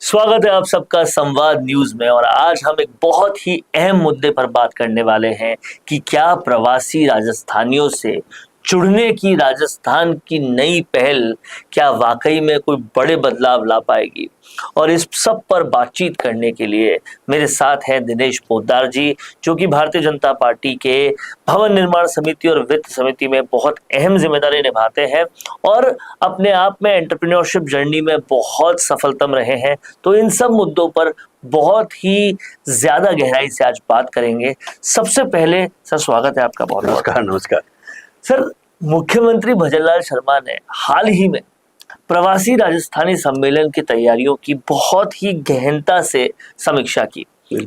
स्वागत है आप सबका संवाद न्यूज में। और आज हम एक बहुत ही अहम मुद्दे पर बात करने वाले हैं कि क्या प्रवासी राजस्थानियों से जुड़ने की राजस्थान की नई पहल क्या वाकई में कोई बड़े बदलाव ला पाएगी। और इस सब पर बातचीत करने के लिए मेरे साथ हैं दिनेश पोद्दार जी, जो कि भारतीय जनता पार्टी के भवन निर्माण समिति और वित्त समिति में बहुत अहम जिम्मेदारी निभाते हैं और अपने आप में एंटरप्रेन्योरशिप जर्नी में बहुत सफलतम रहे हैं। तो इन सब मुद्दों पर बहुत ही ज्यादा गहराई से आज बात करेंगे। सबसे पहले सर, स्वागत है आपका। बहुत नमस्कार। नमस्कार सर, मुख्यमंत्री भजनलाल शर्मा ने हाल ही में प्रवासी राजस्थानी सम्मेलन की तैयारियों की बहुत ही गहनता से समीक्षा की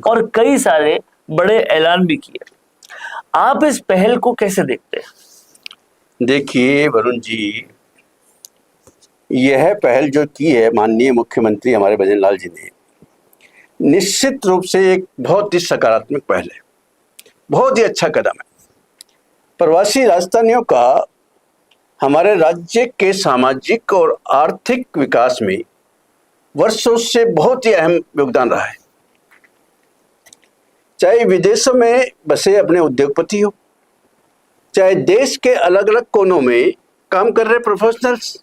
और कई सारे बड़े ऐलान भी किए। आप इस पहल को कैसे देखते हैं? देखिए वरुण जी, यह पहल जो की है माननीय मुख्यमंत्री हमारे भजनलाल जी ने, निश्चित रूप से एक बहुत ही सकारात्मक पहल है, बहुत ही अच्छा कदम है। प्रवासी राजस्थानियों का हमारे राज्य के सामाजिक और आर्थिक विकास में वर्षों से बहुत ही अहम योगदान रहा है। चाहे विदेशों में बसे अपने उद्योगपति हो, चाहे देश के अलग अलग कोनों में काम कर रहे प्रोफेशनल्स,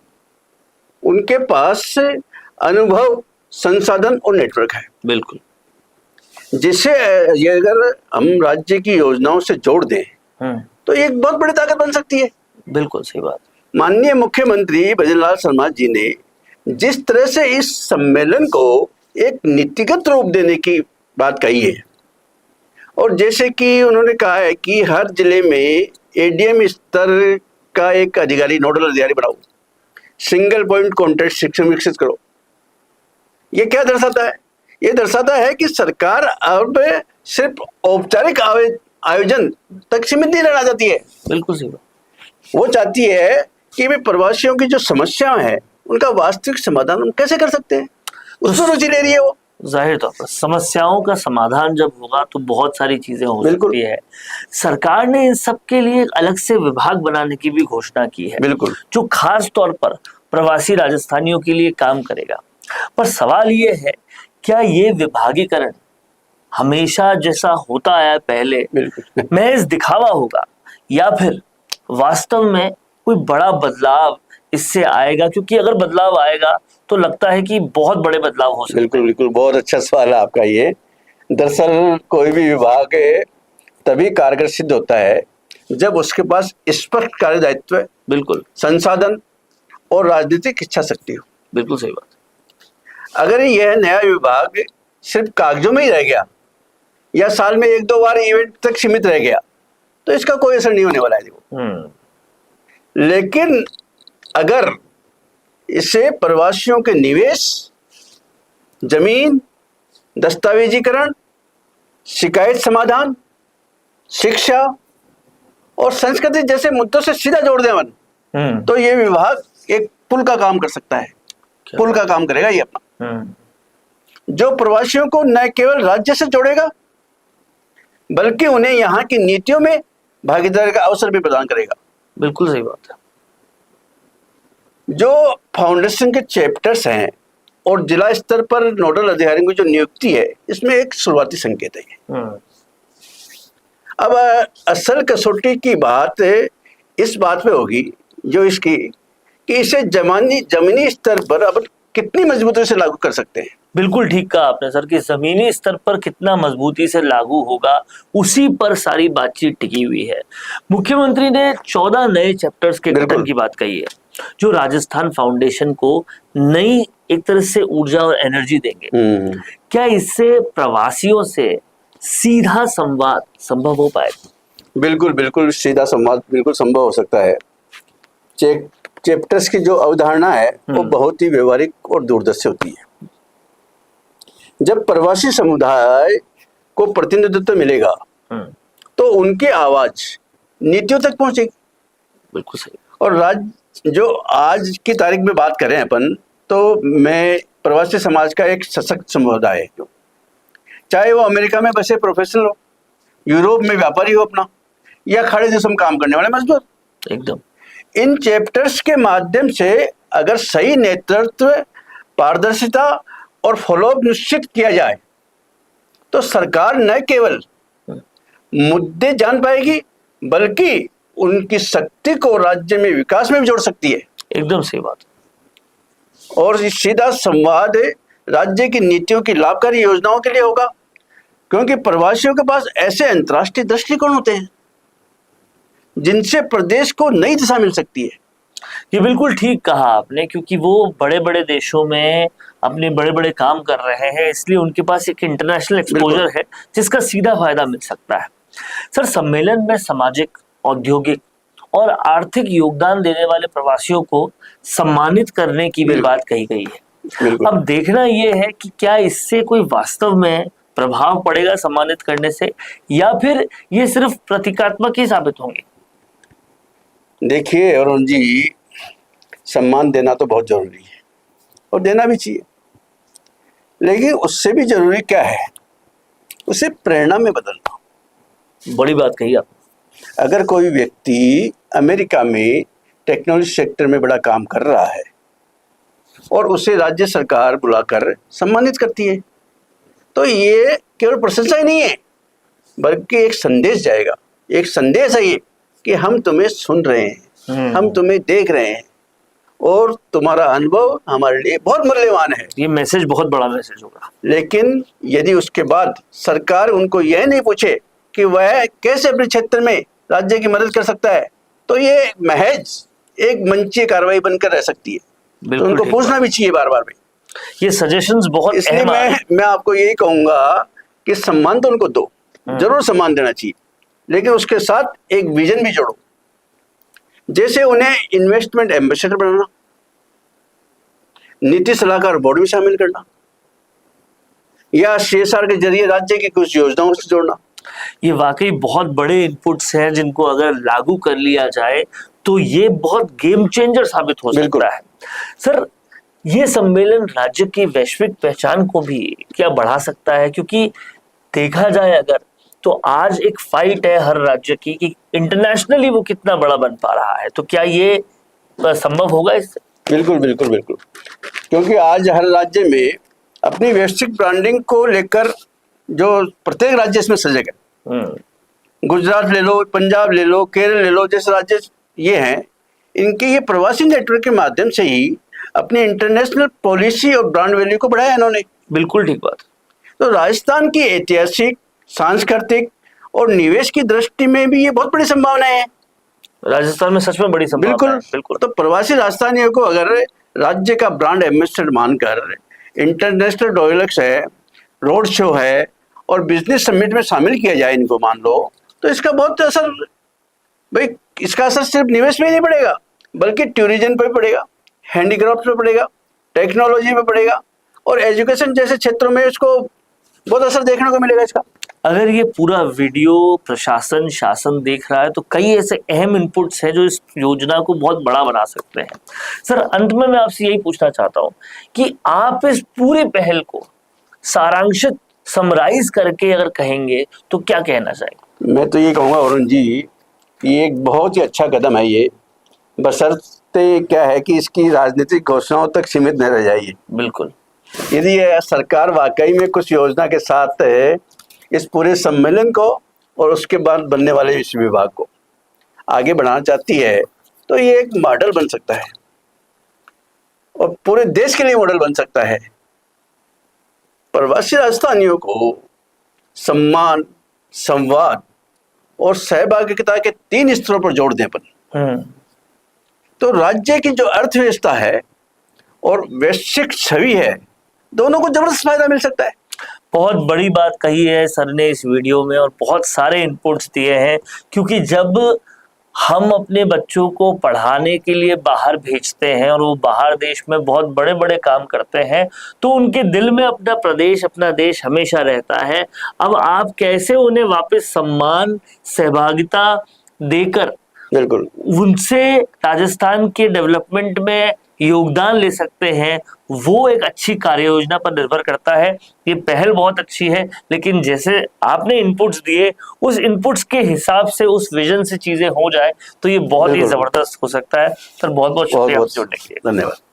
उनके पास अनुभव, संसाधन और नेटवर्क है। बिल्कुल, जिसे ये अगर हम राज्य की योजनाओं से जोड़ दें तो ये एक बहुत बड़ी ताकत बन सकती है। बिल्कुल सही बात। माननीय मुख्यमंत्री भजनलाल शर्मा जी ने जिस तरह से इस सम्मेलन को एक नीतिगत रूप देने की बात कही है, और जैसे कि उन्होंने कहा है कि हर जिले में एडीएम स्तर का एक अधिकारी, नोडल अधिकारी बनाओ, सिंगल पॉइंट कॉन्टैक्ट सिस्टम विकसित करो। ये क्या दर्शाता है? ये दर्शाता है कि सरकार अब सिर्फ औपचारिक आयोजन तक सीमित नहीं रहना चाहती है। बिल्कुल सही बात। वो चाहती है कि वे प्रवासियों की जो समस्याएं हैं उनका वास्तविक समाधान हम कैसे कर सकते हैं, उसमें रुचि ले रही है वो। जाहिर तौर पर समस्याओं का समाधान जब होगा तो बहुत सारी चीजें हो सकती है। सरकार ने इन सब के लिए एक अलग से विभाग बनाने की भी घोषणा की है, बिल्कुल, जो खास तौर पर प्रवासी राजस्थानियों के लिए काम करेगा। पर सवाल ये है, क्या ये विभागीकरण हमेशा जैसा होता आया पहले महज दिखावा होगा या फिर वास्तव में कोई बड़ा बदलाव इससे आएगा? क्योंकि अगर बदलाव आएगा तो लगता है कि बहुत बड़े बदलाव हो सकते हैं। बिल्कुल बिल्कुल, बहुत अच्छा सवाल है आपका ये। दरअसल कोई भी विभाग तभी कारगर सिद्ध होता है जब उसके पास स्पष्ट कार्य दायित्व, बिल्कुल, संसाधन और राजनीतिक इच्छा शक्ति हो। बिल्कुल सही बात। अगर यह नया विभाग सिर्फ कागजों में ही रह गया या साल में 1-2 बार इवेंट तक सीमित रह गया तो इसका कोई असर नहीं होने वाला है। लेकिन अगर इसे प्रवासियों के निवेश, जमीन, दस्तावेजीकरण, शिकायत समाधान, शिक्षा और संस्कृति जैसे मुद्दों से सीधा जोड़ दें तो ये विभाग एक पुल का काम कर सकता है। पुल का काम करेगा ये अपना, जो प्रवासियों को न केवल राज्य से जोड़ेगा बल्कि उन्हें यहाँ की नीतियों में भागीदारी का अवसर भी प्रदान करेगा। बिल्कुल सही बात है। जो फाउंडेशन के चैप्टर्स हैं और जिला स्तर पर नोडल अधिकारियों की जो नियुक्ति है, इसमें एक शुरुआती संकेत है। अब असल कसौटी की बात इस बात पे होगी जो इसकी कि इसे जमीनी स्तर पर अब कितनी मजबूती से लागू कर सकते हैं। बिल्कुल ठीक कहा आपने सर कि जमीनी स्तर पर कितना मजबूती से लागू होगा, उसी पर सारी बातचीत टिकी हुई है। मुख्यमंत्री ने 14 नए चैप्टर्स के गठन की बात कही है, जो राजस्थान फाउंडेशन को नई एक तरह से ऊर्जा और एनर्जी देंगे। क्या इससे प्रवासियों से सीधा संवाद संभव हो पाएगा? बिल्कुल बिल्कुल, सीधा संवाद बिल्कुल संभव हो सकता है। चैप्टर्स की जो अवधारणा है वो बहुत ही व्यवहारिक और दूरदर्शी होती है। जब प्रवासी समुदाय को प्रतिनिधित्व मिलेगा तो उनकी आवाज नीतियों तक पहुंचेगी। बिल्कुल सही। और जो आज की तारीख में बात करें अपन, तो मैं प्रवासी समाज का एक सशक्त समुदाय है, चाहे वो अमेरिका में बसे प्रोफेशनल हो, यूरोप में व्यापारी हो अपना, या खाड़ी देशों में काम करने वाले मजदूर। एकदम इन चैप्टर्स के माध्यम से अगर सही नेतृत्व, पारदर्शिता और फॉलोअप निश्चित किया जाए तो सरकार न केवल मुद्दे जान पाएगी बल्कि उनकी शक्ति को राज्य में विकास में भी जोड़ सकती है। एकदम सही बात। और ये सीधा संवाद राज्य की नीतियों की लाभकारी योजनाओं के लिए होगा, क्योंकि प्रवासियों के पास ऐसे अंतर्राष्ट्रीय दृष्टिकोण होते हैं जिनसे प्रदेश को नई दिशा मिल सकती है। ये बिल्कुल ठीक कहा आपने, क्योंकि वो बड़े बड़े देशों में अपने बड़े बड़े काम कर रहे हैं, इसलिए उनके पास एक इंटरनेशनल एक्सपोजर है जिसका सीधा फायदा मिल सकता है। सर, सम्मेलन में सामाजिक, औद्योगिक और आर्थिक योगदान देने वाले प्रवासियों को सम्मानित करने की भी बात कही गई है। अब देखना यह है कि क्या इससे कोई वास्तव में प्रभाव पड़ेगा सम्मानित करने से, या फिर ये सिर्फ प्रतीकात्मक ही साबित होंगे। देखिए अरुण जी, सम्मान देना तो बहुत जरूरी है और देना भी चाहिए, लेकिन उससे भी जरूरी क्या है, उसे प्रेरणा में बदलना। बड़ी बात कही आप। अगर कोई व्यक्ति अमेरिका में टेक्नोलॉजी सेक्टर में बड़ा काम कर रहा है और उसे राज्य सरकार बुलाकर सम्मानित करती है, तो ये केवल प्रशंसा ही नहीं है बल्कि एक संदेश जाएगा। एक संदेश है ये कि हम तुम्हें सुन रहे हैं, हम तुम्हें देख रहे हैं और तुम्हारा अनुभव हमारे लिए बहुत मूल्यवान है। ये मैसेज बहुत बड़ा मैसेज होगा। लेकिन यदि उसके बाद सरकार उनको यह नहीं पूछे कि वह कैसे अपने क्षेत्र में राज्य की मदद कर सकता है, तो ये महज एक मंचीय कार्रवाई बनकर रह सकती है। तो उनको पूछना भी चाहिए बार बार में। ये सजेशंस बहुत इसलिए मैं आपको यही कहूंगा कि सम्मान तो उनको दो, जरूर सम्मान देना चाहिए, लेकिन उसके साथ एक विजन भी जोड़ो। जैसे उन्हें इन्वेस्टमेंट एम्बेसडर बनाना, नीति सलाहकार बोर्ड में शामिल करना, या CSR के जरिए राज्य की कुछ योजनाओं से जोड़ना। ये वाकई बहुत बड़े इनपुट्स हैं जिनको अगर लागू कर लिया जाए तो ये बहुत गेम चेंजर साबित हो सकता है। सर, ये सम्मेलन राज्य की वैश्विक पहचान को भी क्या बढ़ा सकता है? क्योंकि देखा जाए अगर तो आज एक फाइट है हर राज्य की कि इंटरनेशनली वो कितना बड़ा बन पा रहा है, तो क्या ये संभव होगा इससे? बिल्कुल बिल्कुल बिल्कुल, क्योंकि आज हर राज्य में अपनी वैश्विक ब्रांडिंग को लेकर जो प्रत्येक राज्य इसमें सजग है। गुजरात ले लो, पंजाब ले लो, केरल ले लो, जैसे राज्य ये हैं, इनके ये प्रवासी नेटवर्क के माध्यम से ही अपनी इंटरनेशनल पॉलिसी और ब्रांड वैल्यू को बढ़ाया इन्होंने। बिल्कुल ठीक बात। तो राजस्थान की ऐतिहासिक, सांस्कृतिक और निवेश की दृष्टि में भी ये बहुत बड़ी संभावना है। राजस्थान में सच में बड़ी संभावना है। बिल्कुल। तो प्रवासी राजस्थानियों को अगर राज्य का ब्रांड एम्बेसडर मानकर इंटरनेशनल डायलॉग्स है, रोड शो है और बिजनेस समिट में शामिल किया जाए इनको, मान लो, तो इसका बहुत असर, भाई इसका असर सिर्फ निवेश में ही नहीं पड़ेगा बल्कि टूरिज्म पे पड़ेगा, हैंडीक्राफ्ट पे पड़ेगा, टेक्नोलॉजी पे पड़ेगा और एजुकेशन जैसे क्षेत्रों में इसको बहुत असर देखने को मिलेगा इसका। अगर ये पूरा वीडियो प्रशासन, शासन देख रहा है तो कई ऐसे अहम इनपुट्स हैं जो इस योजना को बहुत बड़ा बना सकते हैं। सर, अंत में मैं आपसे यही पूछना चाहता हूँ कि आप इस पूरे पहल को सारांशित, समराइज करके अगर कहेंगे तो क्या कहना चाहेंगे? मैं तो ये कहूँगा अरुण जी, ये एक बहुत ही अच्छा कदम है ये, बशर्ते क्या है कि इसकी राजनीतिक घोषणाओं तक सीमित न रह जाइए। बिल्कुल। यदि सरकार वाकई में कुछ योजना के साथ इस पूरे सम्मेलन को और उसके बाद बनने वाले इस विभाग को आगे बढ़ाना चाहती है तो ये एक मॉडल बन सकता है और पूरे देश के लिए मॉडल बन सकता है। प्रवासी राजस्थानियों को सम्मान, संवाद और सहभागिता के 3 स्तरों पर जोड़ दें अपन, तो राज्य की जो अर्थव्यवस्था है और वैश्विक छवि है, दोनों को जबरदस्त फायदा मिल सकता है। बहुत बड़ी बात कही है सर ने इस वीडियो में और बहुत सारे इनपुट्स दिए हैं, क्योंकि जब हम अपने बच्चों को पढ़ाने के लिए बाहर भेजते हैं और वो बाहर देश में बहुत बड़े बड़े काम करते हैं तो उनके दिल में अपना प्रदेश, अपना देश हमेशा रहता है। अब आप कैसे उन्हें वापस सम्मान, सहभागिता देकर बिल्कुल उनसे राजस्थान के डेवलपमेंट में योगदान ले सकते हैं, वो एक अच्छी कार्य योजना पर निर्भर करता है। ये पहल बहुत अच्छी है, लेकिन जैसे आपने इनपुट्स दिए उस इनपुट्स के हिसाब से, उस विजन से चीजें हो जाए तो ये बहुत ही जबरदस्त हो सकता है। सर, बहुत बहुत शुक्रिया जुड़ने के लिए। धन्यवाद।